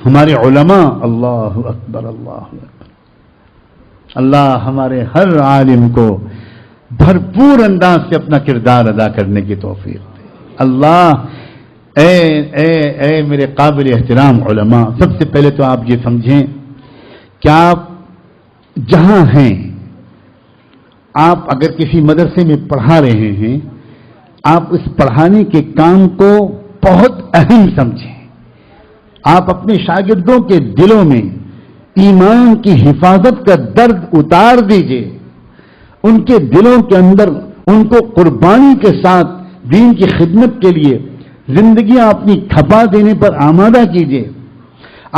ہمارے علماء، اللہ اکبر اللہ اکبر، اللہ ہمارے ہر عالم کو بھرپور انداز سے اپنا کردار ادا کرنے کی توفیق دے۔ اللہ اے میرے قابل احترام علماء، سب سے پہلے تو آپ یہ سمجھیں کہ آپ جہاں ہیں، آپ اگر کسی مدرسے میں پڑھا رہے ہیں، آپ اس پڑھانے کے کام کو بہت اہم سمجھیں۔ آپ اپنے شاگردوں کے دلوں میں ایمان کی حفاظت کا درد اتار دیجئے، ان کے دلوں کے اندر ان کو قربانی کے ساتھ دین کی خدمت کے لیے زندگیاں اپنی کھپا دینے پر آمادہ کیجئے۔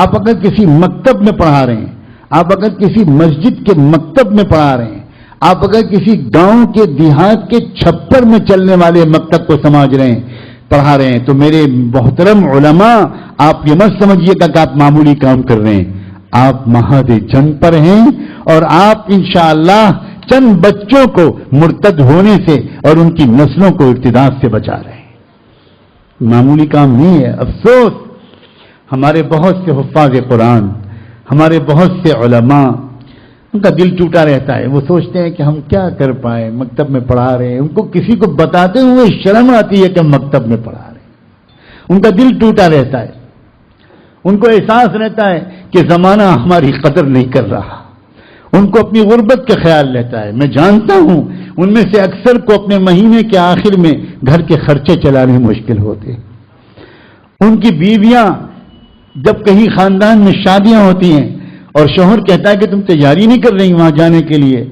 آپ اگر کسی مکتب میں پڑھا رہے ہیں، آپ اگر کسی مسجد کے مکتب میں پڑھا رہے ہیں، آپ اگر کسی گاؤں کے دیہات کے چھپر میں چلنے والے مکتب کو سمجھ رہے ہیں، پڑھا رہے ہیں، تو میرے محترم علماء، آپ یہ مت سمجھیے گا کہ آپ معمولی کام کر رہے ہیں، آپ مہد جنگ پر ہیں، اور آپ انشاءاللہ چند بچوں کو مرتد ہونے سے اور ان کی نسلوں کو ارتداد سے بچا رہے ہیں۔ معمولی کام نہیں ہے۔ افسوس، ہمارے بہت سے حفاظ قرآن، ہمارے بہت سے علماء، ان کا دل ٹوٹا رہتا ہے، وہ سوچتے ہیں کہ ہم کیا کر پائیں، مکتب میں پڑھا رہے ہیں، ان کو کسی کو بتاتے ہوئے شرم آتی ہے کہ ہم مکتب میں پڑھا رہے ہیں، ان کا دل ٹوٹا رہتا ہے، ان کو احساس رہتا ہے کہ زمانہ ہماری قدر نہیں کر رہا، ان کو اپنی غربت کا خیال رہتا ہے۔ میں جانتا ہوں ان میں سے اکثر کو اپنے مہینے کے آخر میں گھر کے خرچے چلانے مشکل ہوتے، ان کی بیویاں جب کہیں خاندان میں شادیاں ہوتی ہیں اور شوہر کہتا ہے کہ تم تیاری نہیں کر رہی وہاں جانے کے لیے،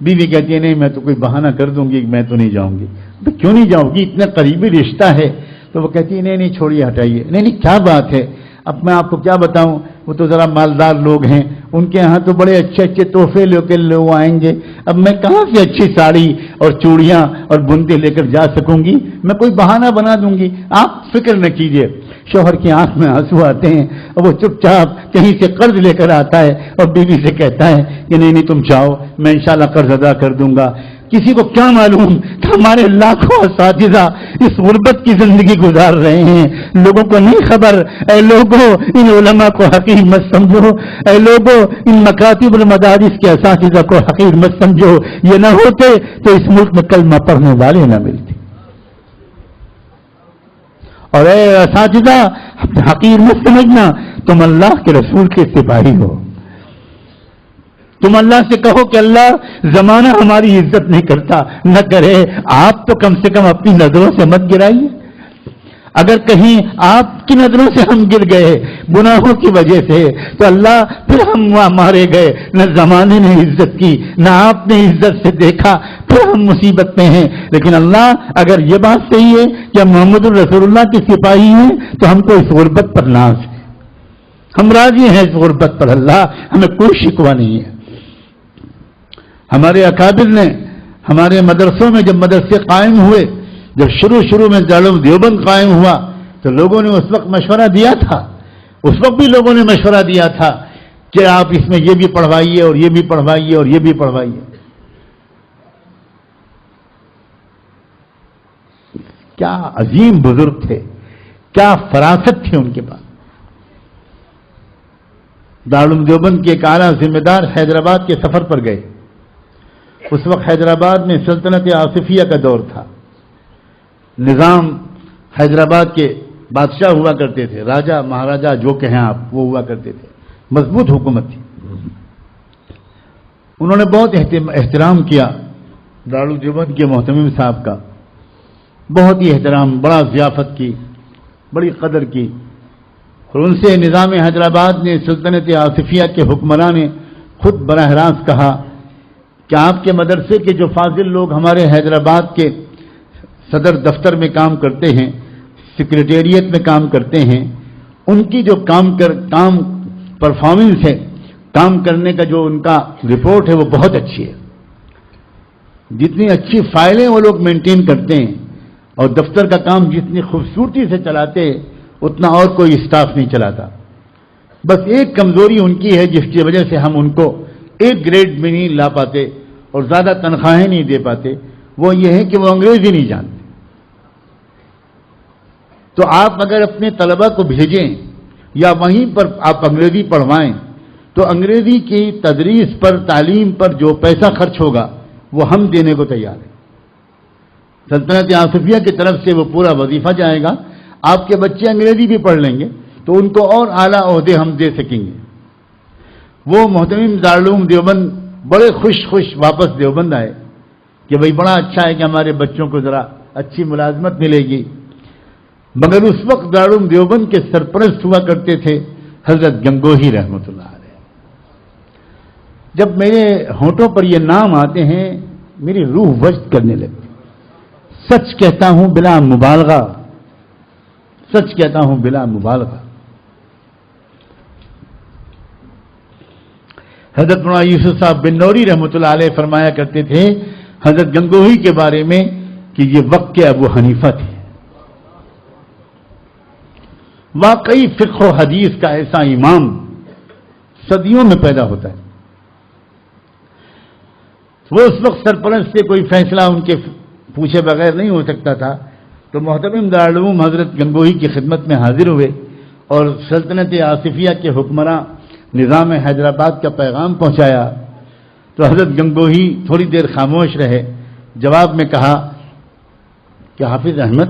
بیوی کہتی ہے نہیں میں تو کوئی بہانہ کر دوں گی، میں تو نہیں جاؤں گی۔ تو کیوں نہیں جاؤ گی، اتنا قریبی رشتہ ہے؟ تو وہ کہتی ہے نہیں چھوڑیے ہٹائیے، نہیں کیا بات ہے، اب میں آپ کو کیا بتاؤں، وہ تو ذرا مالدار لوگ ہیں، ان کے ہاں تو بڑے اچھے اچھے تحفے لے کے لوگ آئیں گے، اب میں کہاں سے اچھی ساڑی اور چوڑیاں اور بندے لے کر جا سکوں گی، میں کوئی بہانہ بنا دوں گی، آپ فکر نہ کیجیے۔ شوہر کی آنکھ میں آنسو آتے ہیں اور وہ چپ چاپ کہیں سے قرض لے کر آتا ہے اور بیوی سے کہتا ہے کہ نہیں تم جاؤ، میں انشاءاللہ قرض ادا کر دوں گا۔ کسی کو کیا معلوم کہ ہمارے لاکھوں اساتذہ اس غربت کی زندگی گزار رہے ہیں، لوگوں کو نہیں خبر۔ اے لوگوں، ان علماء کو حقیر مت سمجھو، اے لوگوں ان مکاتب المدارس کے اساتذہ کو حقیر مت سمجھو، یہ نہ ہوتے تو اس ملک میں کلمہ پڑھنے والے نہ ملتے۔ اور اے اساتذہ، حقیر مت سمجھنا، تم اللہ کے رسول کے سپاہی ہو، تم اللہ سے کہو کہ اللہ زمانہ ہماری عزت نہیں کرتا، نہ کرے، آپ تو کم سے کم اپنی نظروں سے مت گرائیے۔ اگر کہیں آپ کی نظروں سے ہم گر گئے گناہوں کی وجہ سے تو اللہ پھر ہم وہاں مارے گئے، نہ زمانے نے عزت کی نہ آپ نے عزت سے دیکھا، پھر ہم مصیبت میں ہیں۔ لیکن اللہ اگر یہ بات صحیح ہے کہ محمد الرسول اللہ کے سپاہی ہیں تو ہم کو اس غربت پر ناز ہے، ہم راضی ہیں اس غربت پر، اللہ ہمیں کوئی شکوہ نہیں ہے۔ ہمارے اکابر نے ہمارے مدرسوں میں جب مدرسے قائم ہوئے، جب شروع میں دارالعلوم دیوبند قائم ہوا تو لوگوں نے اس وقت مشورہ دیا تھا، اس وقت بھی لوگوں نے مشورہ دیا تھا کہ آپ اس میں یہ بھی پڑھوائیے اور یہ بھی پڑھوائیے اور یہ بھی پڑھوائیے۔ کیا عظیم بزرگ تھے، کیا فراست تھی ان کے پاس۔ دارالعلوم دیوبند کے ایک اعلیٰ ذمہ دار حیدرآباد کے سفر پر گئے۔ اس وقت حیدرآباد میں سلطنت آصفیہ کا دور تھا، نظام حیدرآباد کے بادشاہ ہوا کرتے تھے، راجہ مہاراجہ جو کہیں آپ، وہ ہوا کرتے تھے، مضبوط حکومت تھی۔ انہوں نے بہت احترام کیا دارالعلوم دیوبند کے محتمم صاحب کا، بہت ہی احترام، بڑا ضیافت کی، بڑی قدر کی، اور ان سے نظام حیدرآباد نے، سلطنت آصفیہ کے حکمراں نے خود براہ راست کہا کہ آپ کے مدرسے کے جو فاضل لوگ ہمارے حیدرآباد کے صدر دفتر میں کام کرتے ہیں، سیکریٹریٹ میں کام کرتے ہیں، ان کی جو کام پرفارمنس ہے، کام کرنے کا جو ان کا رپورٹ ہے وہ بہت اچھی ہے۔ جتنی اچھی فائلیں وہ لوگ مینٹین کرتے ہیں اور دفتر کا کام جتنی خوبصورتی سے چلاتے ہیں اتنا اور کوئی اسٹاف نہیں چلاتا۔ بس ایک کمزوری ان کی ہے جس کی وجہ سے ہم ان کو ایک گریڈ میں نہیں لا پاتے اور زیادہ تنخواہیں نہیں دے پاتے، وہ یہ ہے کہ وہ انگریزی نہیں جانتے۔ تو آپ اگر اپنے طلبہ کو بھیجیں یا وہیں پر آپ انگریزی پڑھوائیں تو انگریزی کی تدریس پر، تعلیم پر جو پیسہ خرچ ہوگا وہ ہم دینے کو تیار ہیں۔ سلطنت آصفیہ کی طرف سے وہ پورا وظیفہ جائے گا، آپ کے بچے انگریزی بھی پڑھ لیں گے تو ان کو اور اعلیٰ عہدے ہم دے سکیں گے۔ وہ محتمم دارالعلوم دیوبند بڑے خوش واپس دیوبند آئے کہ بھئی بڑا اچھا ہے کہ ہمارے بچوں کو ذرا اچھی ملازمت ملے گی، مگر اس وقت دارالعلوم دیوبند کے سرپرست ہوا کرتے تھے حضرت گنگوہی رحمۃ اللہ علیہ۔ جب میرے ہونٹوں پر یہ نام آتے ہیں میری روح وجد کرنے لگتی، سچ کہتا ہوں بلا مبالغہ، سچ کہتا ہوں بلا مبالغہ۔ حضرت مولانا یوسف صاحب بن نوری رحمۃ اللہ علیہ فرمایا کرتے تھے حضرت گنگوہی کے بارے میں کہ یہ وقت کے ابو حنیفہ تھے۔ واقعی فقہ و حدیث کا ایسا امام صدیوں میں پیدا ہوتا ہے۔ وہ اس وقت سرپرست سے کوئی فیصلہ ان کے پوچھے بغیر نہیں ہو سکتا تھا، تو محتمم دارالعلوم حضرت گنگوہی کی خدمت میں حاضر ہوئے اور سلطنت آصفیہ کے حکمراں نظام حیدرآباد کا پیغام پہنچایا تو حضرت گنگوہی تھوڑی دیر خاموش رہے، جواب میں کہا کہ حافظ احمد،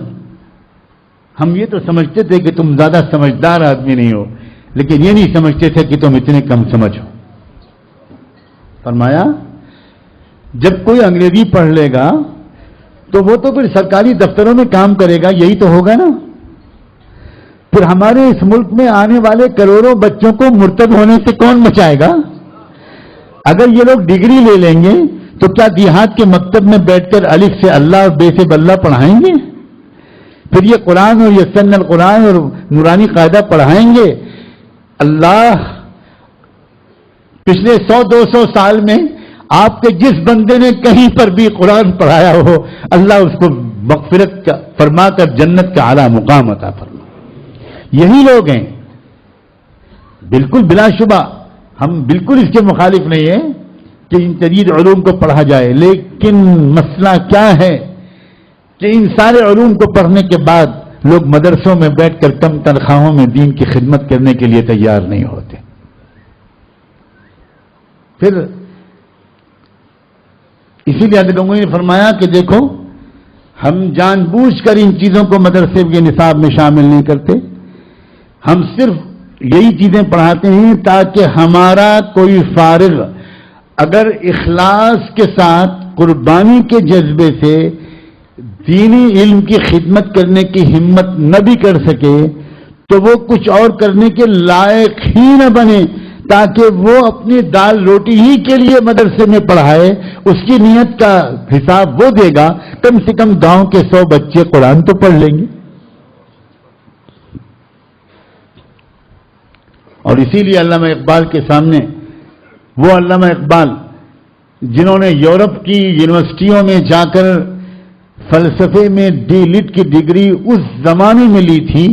ہم یہ تو سمجھتے تھے کہ تم زیادہ سمجھدار آدمی نہیں ہو، لیکن یہ نہیں سمجھتے تھے کہ تم اتنے کم سمجھ ہو۔ فرمایا جب کوئی انگریزی پڑھ لے گا تو وہ تو پھر سرکاری دفتروں میں کام کرے گا، یہی تو ہوگا نا۔ پھر ہمارے اس ملک میں آنے والے کروڑوں بچوں کو مرتد ہونے سے کون بچائے گا؟ اگر یہ لوگ ڈگری لے لیں گے تو کیا دیہات کے مکتب میں بیٹھ کر الف سے اللہ اور بے سے بلہ پڑھائیں گے؟ پھر یہ قرآن اور یہ سن القرآن اور نورانی قاعدہ پڑھائیں گے؟ اللہ پچھلے 100-200 سال میں آپ کے جس بندے نے کہیں پر بھی قرآن پڑھایا ہو، اللہ اس کو مغفرت کا فرما کر جنت کا اعلیٰ مقام عطا فرما۔ یہی لوگ ہیں۔ بالکل بلا شبہ ہم بالکل اس کے مخالف نہیں ہیں کہ ان جدید علوم کو پڑھا جائے، لیکن مسئلہ کیا ہے کہ ان سارے علوم کو پڑھنے کے بعد لوگ مدرسوں میں بیٹھ کر کم تنخواہوں میں دین کی خدمت کرنے کے لیے تیار نہیں ہوتے۔ پھر اسی لیے حضرت گنگوہی نے فرمایا کہ دیکھو ہم جان بوجھ کر ان چیزوں کو مدرسے کے نصاب میں شامل نہیں کرتے، ہم صرف یہی چیزیں پڑھاتے ہیں تاکہ ہمارا کوئی فارغ اگر اخلاص کے ساتھ قربانی کے جذبے سے دینی علم کی خدمت کرنے کی ہمت نہ بھی کر سکے تو وہ کچھ اور کرنے کے لائق ہی نہ بنے، تاکہ وہ اپنی دال روٹی ہی کے لیے مدرسے میں پڑھائے، اس کی نیت کا حساب وہ دے گا، کم سے کم گاؤں کے 100 بچے قرآن تو پڑھ لیں گے۔ اور اسی لیے علامہ اقبال کے سامنے وہ علامہ اقبال جنہوں نے یورپ کی یونیورسٹیوں میں جا کر فلسفے میں ڈی لٹ کی ڈگری اس زمانے میں لی تھی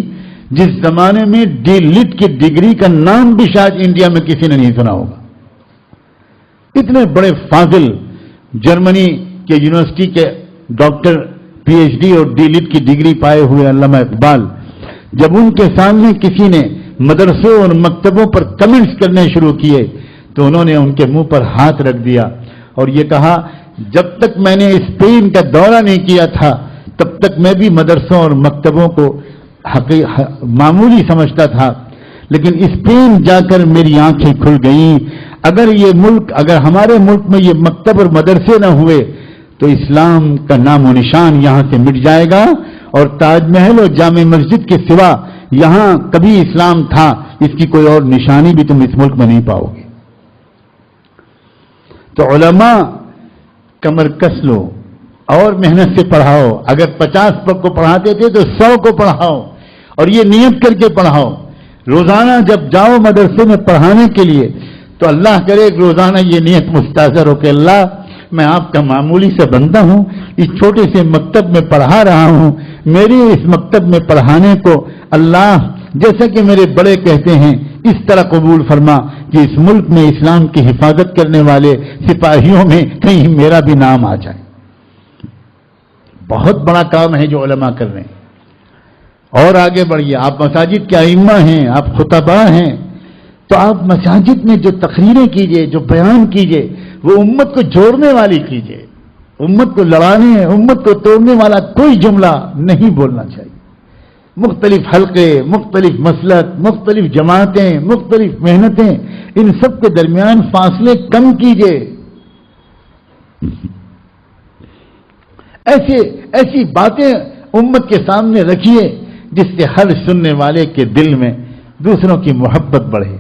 جس زمانے میں ڈی لٹ کی ڈگری کا نام بھی شاید انڈیا میں کسی نے نہیں سنا ہوگا، اتنے بڑے فاضل جرمنی کے یونیورسٹی کے ڈاکٹر پی ایچ ڈی اور ڈی لٹ کی ڈگری پائے ہوئے علامہ اقبال جب ان کے سامنے کسی نے مدرسوں اور مکتبوں پر کمنٹس کرنے شروع کیے تو انہوں نے ان کے منہ پر ہاتھ رکھ دیا اور یہ کہا جب تک میں نے اسپین کا دورہ نہیں کیا تھا تب تک میں بھی مدرسوں اور مکتبوں کو معمولی سمجھتا تھا، لیکن اسپین جا کر میری آنکھیں کھل گئیں۔ اگر ہمارے ملک میں یہ مکتب اور مدرسے نہ ہوئے تو اسلام کا نام و نشان یہاں سے مٹ جائے گا، اور تاج محل اور جامع مسجد کے سوا یہاں کبھی اسلام تھا اس کی کوئی اور نشانی بھی تم اس ملک میں نہیں پاؤ گے۔ تو علماء کمر کس لو اور محنت سے پڑھاؤ، اگر 50 کو پڑھاتے تھے تو 100 کو پڑھاؤ، اور یہ نیت کر کے پڑھاؤ۔ روزانہ جب جاؤ مدرسے میں پڑھانے کے لیے تو اللہ کرے کہ روزانہ یہ نیت مستحضر ہو کہ اللہ میں آپ کا معمولی سے بندہ ہوں، اس چھوٹے سے مکتب میں پڑھا رہا ہوں، میری اس مکتب میں پڑھانے کو اللہ جیسا کہ میرے بڑے کہتے ہیں اس طرح قبول فرما کہ اس ملک میں اسلام کی حفاظت کرنے والے سپاہیوں میں کہیں میرا بھی نام آ جائے۔ بہت بڑا کام ہے جو علماء کر رہے ہیں۔ اور آگے بڑھیے، آپ مساجد کے ائمہ ہیں، آپ خطبہ ہیں، تو آپ مساجد میں جو تقریریں کیجئے، جو بیان کیجئے، وہ امت کو جوڑنے والی کیجئے، امت کو لڑانے، امت کو توڑنے والا کوئی جملہ نہیں بولنا چاہیے۔ مختلف حلقے، مختلف مسلک، مختلف جماعتیں، مختلف محنتیں، ان سب کے درمیان فاصلے کم کیجئے۔ ایسی باتیں امت کے سامنے رکھیے جس سے ہر سننے والے کے دل میں دوسروں کی محبت بڑھے،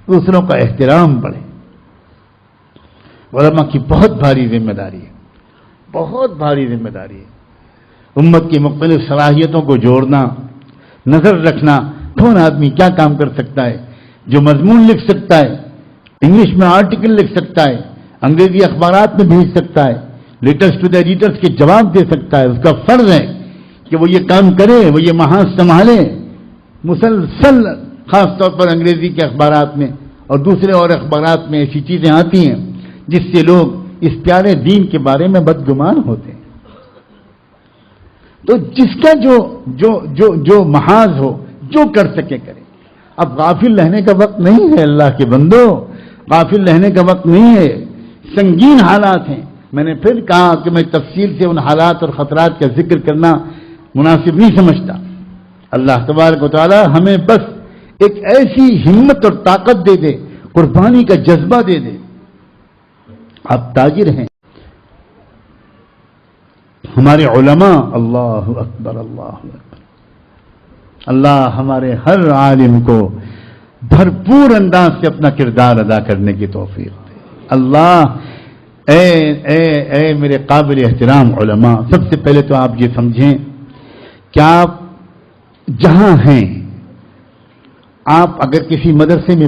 دوسروں کا احترام بڑھے۔ علماء کی بہت بھاری ذمہ داری ہے، بہت بھاری ذمہ داری ہے، امت کی مختلف صلاحیتوں کو جوڑنا، نظر رکھنا کون آدمی کیا کام کر سکتا ہے، جو مضمون لکھ سکتا ہے، انگلش میں آرٹیکل لکھ سکتا ہے، انگریزی اخبارات میں بھیج سکتا ہے، لیٹرز ٹو دا ایڈیٹرز کے جواب دے سکتا ہے، اس کا فرض ہے کہ وہ یہ کام کرے، وہ یہ محاذ سنبھالے۔ مسلسل خاص طور پر انگریزی کے اخبارات میں اور دوسرے اور اخبارات میں ایسی چیزیں آتی ہیں جس سے لوگ اس پیارے دین کے بارے میں بدگمان ہوتے ہیں۔ تو جس کا جو محاذ ہو، جو کر سکے کرے۔ اب غافل رہنے کا وقت نہیں ہے اللہ کے بندو، غافل رہنے کا وقت نہیں ہے، سنگین حالات ہیں۔ میں نے پھر کہا کہ میں تفصیل سے ان حالات اور خطرات کا ذکر کرنا مناسب نہیں سمجھتا۔ اللہ تبارک و تعالی ہمیں بس ایک ایسی ہمت اور طاقت دے دے، قربانی کا جذبہ دے دے۔ آپ تاجر ہیں، ہمارے علماء، اللہ اکبر اللہ اکبر، اللہ ہمارے ہر عالم کو بھرپور انداز سے اپنا کردار ادا کرنے کی توفیق دے۔ اللہ اے میرے قابل احترام علماء، سب سے پہلے تو آپ یہ سمجھیں کہ آپ جہاں ہیں، آپ اگر کسی مدرسے میں